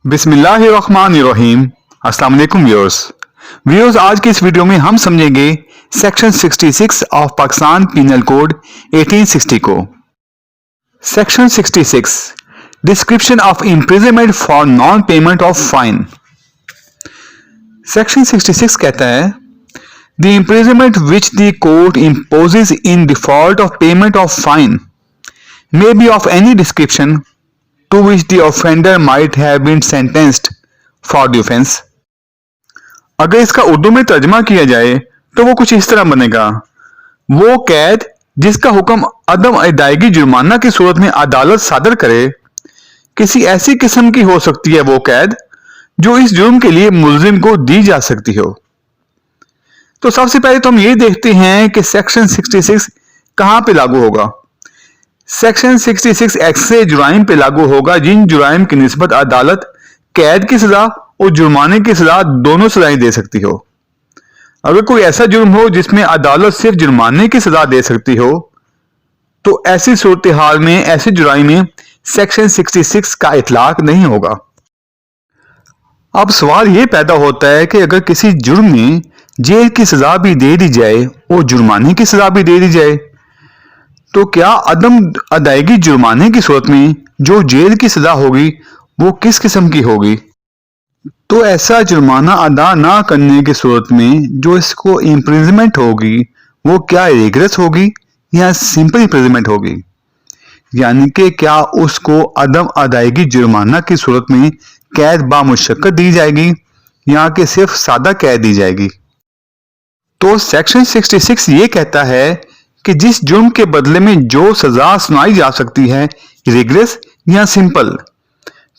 बिस्मिल्लाहिर्रहमानिर्रहीम। अस्सलाम वालेकुम व्यूअर्स। आज की इस वीडियो में हम समझेंगे section 66 of Pakistan Penal Code 1860 को। Section 66 description of imprisonment for non payment of fine. Section 66 कहता है the imprisonment which the court imposes in default of payment of fine may be of any description to which the offender might have been sentenced for the offense। अगर इसका उर्दू में तर्जमा किया जाए तो वो कुछ इस तरह बनेगा, वो कैद जिसका हुक्म अदम अदायगी जुर्माना की सूरत में अदालत सादर करे, किसी ऐसी किस्म की हो सकती है वो कैद जो इस जुर्म के लिए मुल्जिम को दी जा सकती हो। तो सबसे पहले तो हम ये देखते हैं कि सेक्शन 66 कहां पे लागू होगा। सेक्शन 66 ऐसे जुराइम पे लागू होगा जिन जुराइम की निस्बत अदालत कैद की सजा और जुर्माने की सजा दोनों सजाएं दे सकती हो। अगर कोई ऐसा जुर्म हो जिसमें अदालत सिर्फ जुर्माने की सजा दे सकती हो तो ऐसी सूरत हाल में ऐसे जुराइम में सेक्शन 66 का इतलाक नहीं होगा। अब सवाल यह पैदा होता है कि अगर किसी जुर्म में जेल की सजा भी दे दी जाए और जुर्माने की सजा भी दे दी जाए तो क्या अदम अदायगी जुर्माने की सूरत में जो जेल की सजा होगी वो किस किस्म की होगी। तो ऐसा जुर्माना अदा ना करने की सूरत में जो इसको इम्प्रिजनमेंट होगी वो क्या रिग्रेस होगी या सिंपल इम्प्रिजनमेंट होगी, यानी कि क्या उसको अदम अदायगी जुर्माना की सूरत में कैद बामुशक्कत दी जाएगी या कि सिर्फ सादा कैद दी जाएगी। तो सेक्शन 66 ये कहता है कि जिस जुर्म के बदले में जो सजा सुनाई जा सकती है रिग्रेस या सिंपल,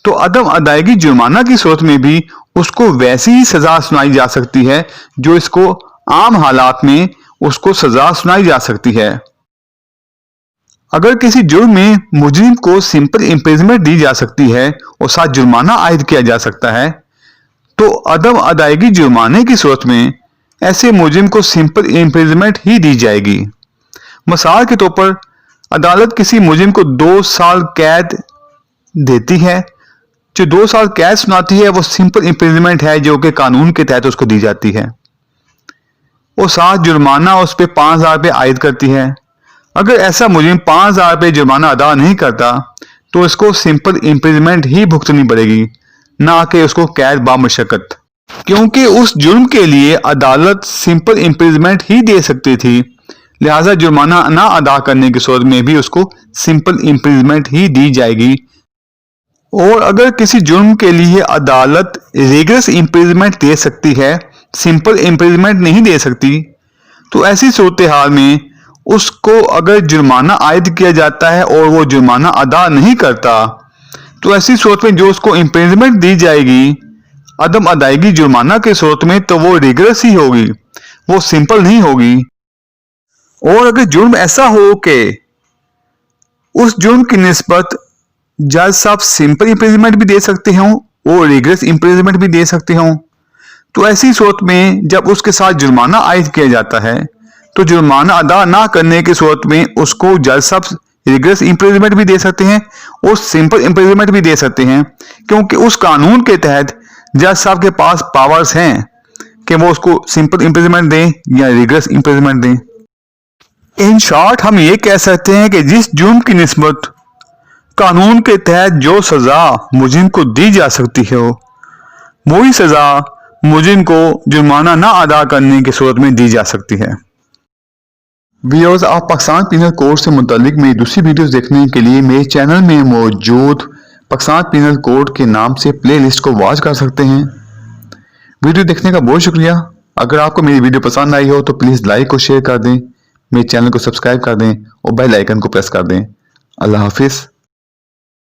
तो अदम अदायगी जुर्माना की सूरत में भी उसको वैसी ही सजा सुनाई जा सकती है जो इसको आम हालात में उसको सजा सुनाई जा सकती है। अगर किसी जुर्म में मुजरिम को सिंपल इम्प्रिजनमेंट दी जा सकती है और साथ जुर्माना आयद किया जा सकता है तो अदम अदायगी जुर्माने की सूरत में ऐसे मुजरिम को सिंपल इम्प्रिजनमेंट ही दी जाएगी। मिसाल के तौर पर अदालत किसी मुजरिम को 2 साल कैद देती है, जो 2 साल कैद सुनाती है वो सिंपल इम्प्रिजनमेंट है जो कि कानून के तहत उसको दी जाती है और साथ जुर्माना उस पर 5,000 रुपये आयद करती है। अगर ऐसा मुजरिम 5,000 रुपये जुर्माना अदा नहीं करता तो इसको सिंपल इम्प्रिजनमेंट ही भुगतनी पड़ेगी, ना कि उसको कैद बामुशक्कत, क्योंकि उस जुर्म के लिए अदालत सिंपल इम्प्रिजनमेंट ही दे सकती थी, लिहाजा जुर्माना ना अदा करने की सूरत में भी उसको सिंपल इम्प्रिजनमेंट ही दी जाएगी। और अगर किसी जुर्म के लिए अदालत रिग्रेस इम्प्रिजनमेंट दे सकती है, सिंपल इम्प्रिजनमेंट नहीं दे सकती, तो ऐसी सूरत हाल में उसको अगर जुर्माना आयद किया जाता है और वो जुर्माना अदा नहीं करता तो ऐसी सूरत में जो उसको इम्प्रिजनमेंट दी जाएगी अदम अदायगी जुर्माना की सूरत में तो वो रिग्रेस ही होगी, वो सिंपल नहीं होगी। और अगर जुर्म ऐसा हो कि उस जुर्म की निस्बत जज साहब सिंपल इम्प्रिजनमेंट भी दे सकते हों और रिग्रेस इम्प्रिजनमेंट भी दे सकते हों, तो ऐसी सूरत में जब उसके साथ जुर्माना आयद किया जाता है तो जुर्माना अदा ना करने की सूरत में उसको जज साहब रिग्रेस इम्प्रिजनमेंट भी दे सकते हैं और सिंपल इम्प्रिजनमेंट भी दे सकते हैं, क्योंकि उस कानून के तहत जज साहब के पास पावर्स हैं कि वो उसको सिंपल इम्प्रिजनमेंट दें या रिग्रेस इम्प्रिजनमेंट दें। इन शॉर्ट हम ये कह सकते हैं कि जिस जुर्म की निस्बत कानून के तहत जो सजा मुजरिम को दी जा सकती है वही सजा मुजरिम को जुर्माना ना अदा करने की सूरत में दी जा सकती है। व्यूअर्स, आप पाकिस्तान पीनल कोड से मुतालिक मेरी दूसरी वीडियोस देखने के लिए मेरे चैनल में मौजूद पाकिस्तान पीनल कोड के नाम से प्लेलिस्ट को वॉच कर सकते हैं। वीडियो देखने का बहुत शुक्रिया। अगर आपको मेरी वीडियो पसंद आई हो तो प्लीज़ लाइक और शेयर कर दें, मेरे चैनल को सब्सक्राइब कर दें और बेल आइकन को प्रेस कर दें। अल्लाह हाफिज़।